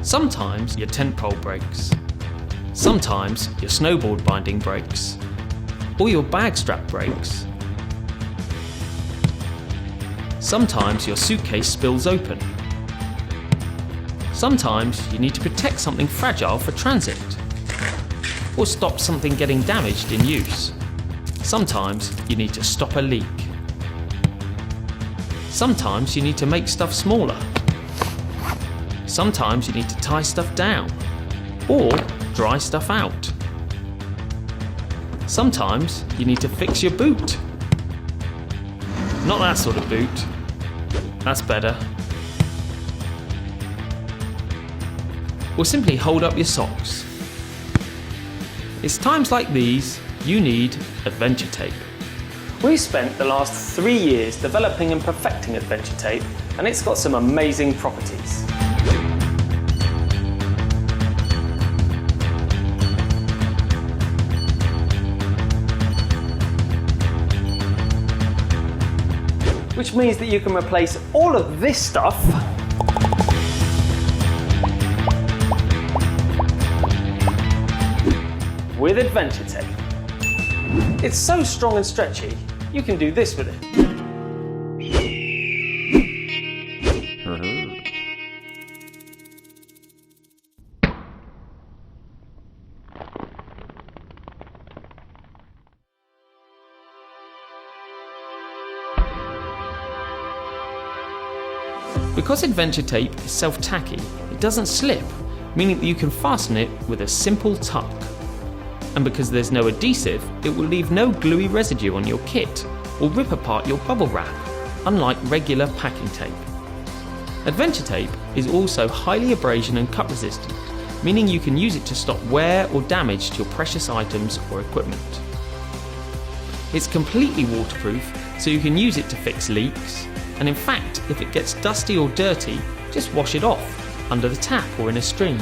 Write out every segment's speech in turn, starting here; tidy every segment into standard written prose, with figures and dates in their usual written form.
Sometimes your tent pole breaks. Sometimes your snowboard binding breaks. Or your bag strap breaks. Sometimes your suitcase spills open. Sometimes you need to protect something fragile for transit. Or stop something getting damaged in use. Sometimes you need to stop a leak. Sometimes you need to make stuff smaller. Sometimes you need to tie stuff down or dry stuff out. Sometimes you need to fix your boot. Not that sort of boot. That's better. Or simply hold up your socks. It's times like these you need adventure tape. We've spent the last 3 years developing and perfecting adventure tape, and it's got some amazing properties. Which means that you can replace all of this stuff with adventure tape. It's so strong and stretchy, you can do this with it. Because adventure tape is self-tacky, it doesn't slip, meaning that you can fasten it with a simple tuck. And because there's no adhesive, it will leave no gluey residue on your kit or rip apart your bubble wrap, unlike regular packing tape. Adventure tape is also highly abrasion and cut resistant, meaning you can use it to stop wear or damage to your precious items or equipment. It's completely waterproof, so you can use it to fix leaks, and in fact, if it gets dusty or dirty, just wash it off, under the tap or in a stream.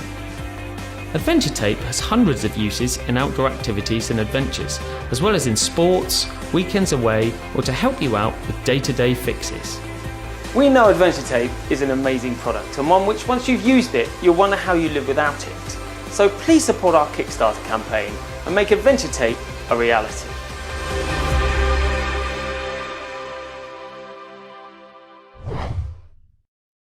Adventure tape has hundreds of uses in outdoor activities and adventures, as well as in sports, weekends away, or to help you out with day-to-day fixes. We know adventure tape is an amazing product, and one which once you've used it, you'll wonder how you live without it. So please support our Kickstarter campaign and make adventure tape a reality.